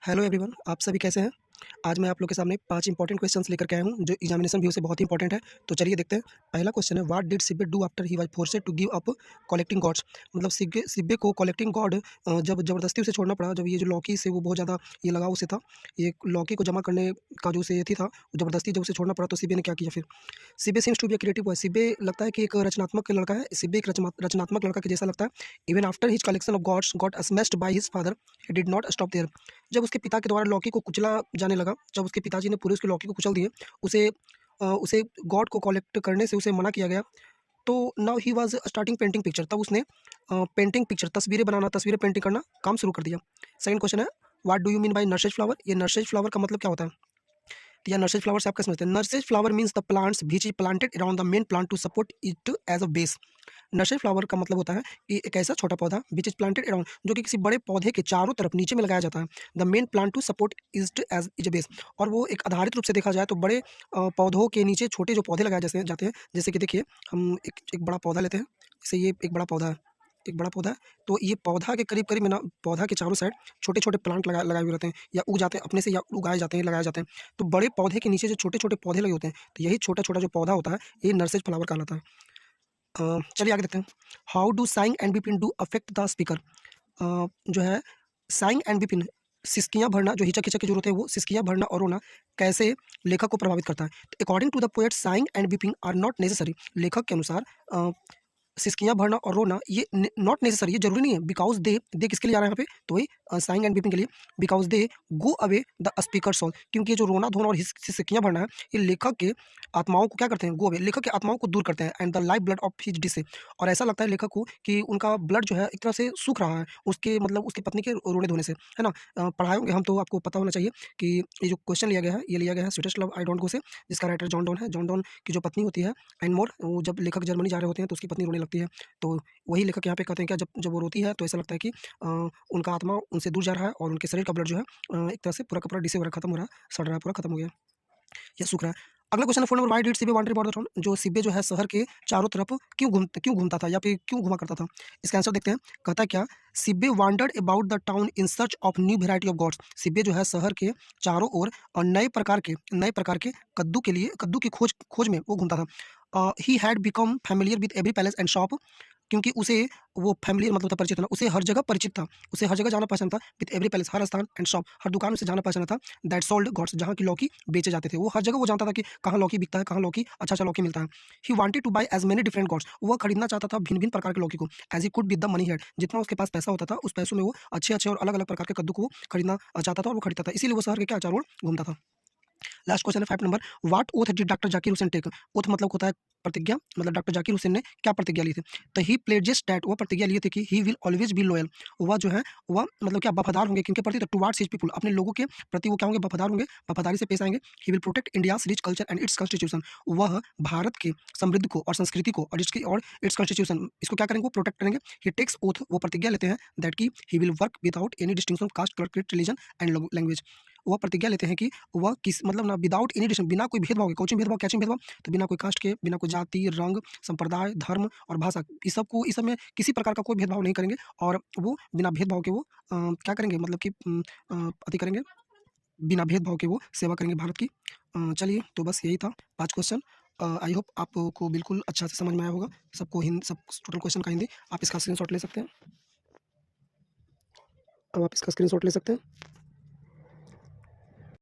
Hello everyone, आप सभी कैसे हैं? आज मैं आप लोग के सामने 5 इंपॉर्टेंट क्वेश्चंस लेकर के आया हूँ, जो एग्जामिनेशन व्यू से बहुत ही इंपॉर्टेंट है। तो चलिए देखते हैं। पहला क्वेश्चन है, what did Sibbe do after he was forced to give up collecting gods? मतलब सिब्बे को कलेक्टिंग गॉड जब ज़बरदस्ती उसे छोड़ना पड़ा, जब ये जो लॉकी से वो बहुत ज़्यादा ये लगाव उसे था, ये लॉकी को जमा करने का जो उसे ये थी था, ज़बरदस्ती जब उसे छोड़ना पड़ा तो सिब्बे ने क्या किया फिर? Sibbe seems to be a creative boy. Sibbe लगता है कि एक रचनात्मक लड़का है। सिब्बे एक रचनात्मक लड़का के जैसा लगता है। Even after his collection of gourds got smashed by his father, he did not stop there. जब उसके पिता के द्वारा लॉकी को कुचला जाने लगा, जब उसके पिताजी ने पूरे उसके लॉकी को कुचल दिए, उसे उसे गॉड को कलेक्ट करने से उसे मना किया गया। तो now he was starting painting picture. तब उसने पेंटिंग पिक्चर, तस्वीरें बनाना, तस्वीरें पेंटिंग करना काम शुरू कर दिया। सेकंड क्वेश्चन है, what do you mean by nurses flower? ये नर्सेज फ्लावर का मतलब क्या होता है? तो या नर्सेज फ्लावर से आप क्या समझते हैं? Nurses flower means the plants which is planted around the main plant to support it as a base. Nursery flower का मतलब होता है कि एक ऐसा छोटा पौधा विच इज प्लांटेड अराउंड, जो कि किसी बड़े पौधे के चारों तरफ नीचे में लगाया जाता है, the main plant to support is base. और वो एक आधारित रूप से देखा जाए तो बड़े पौधों के नीचे छोटे जो पौधे लगाए जैसे जाते हैं, जैसे कि देखिए हम एक बड़ा पौधा लेते हैं, जैसे ये एक बड़ा पौधा है, एक बड़ा पौधा है। तो ये पौधा के करीब करीब में ना, पौधा के चारों साइड छोटे छोटे प्लांट लगाए हुए रहते हैं, या उग जाते हैं अपने से, या उगाए जाते हैं, लगाए जाते हैं। तो बड़े पौधे के नीचे जो छोटे छोटे पौधे लगे होते हैं, तो यही छोटा छोटा जो पौधा होता है, ये नर्सरी फ्लावर कहलाता है। चलिए आगे देखते हैं। How do saying and Bipin do affect the speaker? जो है साइंग एंड बिपिन, सिसकियाँ भरना, जो हिचक हिचक की जरूरत है, वो सिसकियाँ भरना और रोना कैसे लेखक को प्रभावित करता है? तो according to the poet, sighing and weeping are not necessary. लेखक के अनुसार सिसकियाँ भरना और रोना ये नॉट नेसेसरी, ये जरूरी नहीं है। बिकॉज दे किसके लिए आ रहा है यहाँ पे? तो वही साइंग एंड बीपिंग के लिए। Because they go away the speaker soul, क्योंकि ये जो रोना धोना और सिसकियाँ भरना है, ये लेखक के आत्माओं को क्या करते हैं? गो अवे, लेखक के आत्माओं को दूर करते हैं। And the life blood of his days, और ऐसा लगता है लेखक को कि उनका ब्लड जो है एक तरह से सूख रहा है, उसके मतलब उसकी पत्नी के रोने धोने से, है ना। पढ़ाए होंगे हम, तो आपको पता होना चाहिए कि ये जो क्वेश्चन लिया गया है, ये लिया गया है sweetest love I don't go से, जिसका राइटर जॉन डॉन है। जॉन डॉन की जो पत्नी होती है एंड मोर, वो जब लेखक जर्मनी जा रहे होते हैं तो उसकी पत्नी रोने लगती है। तो वही लेखक यहाँ पे कहते हैं क्या, जब जब वो रोती है तो ऐसा लगता है कि उनका आत्मा उनसे दूर जा रहा है, और उनके शरीर का ब्लड जो है एक तरह से पूरा का पूरा डिस हो रहा है, खत्म हो रहा है, सड़ रहा है, पूरा खत्म हो गया या सूख रहा है। अगला क्वेश्चन है 4 नंबर, why did Sibbe wanted about the town? जो सिबे जो है शहर के चारों तरफ क्यों घूमता था, या फिर क्यों घुमा करता था? इसका आंसर देखते हैं। कहता है क्या, Sibbe wandered about the town in search of new variety of gods. Sibbe जो है शहर के चारों ओर नए प्रकार के कद्दू की खोज खोज में वो घूमता था। He had become familiar with every palace and shop, क्योंकि उसे वो फैमिलियर मतलब था, परिचित था, उसे हर जगह परिचित था, उसे हर जगह जाना पसंद था। विद एवरी पैलेस, हर स्थान, एंड शॉप, हर दुकान उसे जाना पसंद था। दैट सोल्ड गॉड्स, जहाँ की लौकी बेचे जाते थे, वो हर जगह वो जानता था कि कहाँ लौकी बिकता है, कहाँ लौकी अच्छा लौकी मिलता है। He wanted to buy as many different gourds, वह खरीदना चाहता था भिन्न भिन्न प्रकार के लौकी को, as he could with the money had, जितना उसके पास पैसा होता था उस पैसों में वो अच्छे अच्छे और अलग अलग प्रकार के कद्दू को वो खरीदना चाहता था, और वो खरीदता था, इसीलिए वो शहर के क्या चारों ओर घूमता था। लास्ट क्वेश्चन है 5 number, what oath did doctor Zakir Hussain take? Oath मतलब होता है प्रतिज्ञा, मतलब डॉक्टर जाकिर हुसैन ने क्या प्रतिज्ञा ली थी? तो ही प्लेजेस दैट, वो प्रतिज्ञा लिए थे कि he will always be loyal, वह जो है वह मतलब क्या वफादार होंगे, किनके प्रति? तो टुवर्ड्स हिज पीपल, अपने लोगों के प्रति वो क्या होंगे? वफादार होंगे, वफादारी से पेश आएंगे। He will protect India's rich culture and it's constitution, वह भारत के समृद्ध को और संस्कृति को और इट्स कॉन्स्टिट्यूशन, इसको क्या करेंगे? वो प्रोटेक्ट करेंगे। ही टेक्स ओथ, वो प्रतिज्ञा लेते हैं दैट की he will work without any distinction of caste, colour, creed, religion and language. वह प्रतिज्ञा लेते हैं कि वह किस मतलब ना विदाउट एनी डिस्टिंक्शन, बिना कोई भेदभाव के, कोचिंग भेदभाव, कैचिंग भेदभाव, तो बिना कोई कास्ट के, बिना कोई जाति, रंग, संप्रदाय, धर्म और भाषा, इस सब में किसी प्रकार का कोई भेदभाव नहीं करेंगे, और वो बिना भेदभाव के वो क्या करेंगे? मतलब कि अति करेंगे, बिना भेदभाव के वो सेवा करेंगे भारत की। चलिए, तो बस यही था 5 क्वेश्चन। आई होप आपको बिल्कुल अच्छा से समझ में आया होगा। सबको हिंदी, सब टोटल क्वेश्चन का हिंदी। आप इसका स्क्रीनशॉट ले सकते हैं। अब आप इसका स्क्रीनशॉट ले सकते हैं।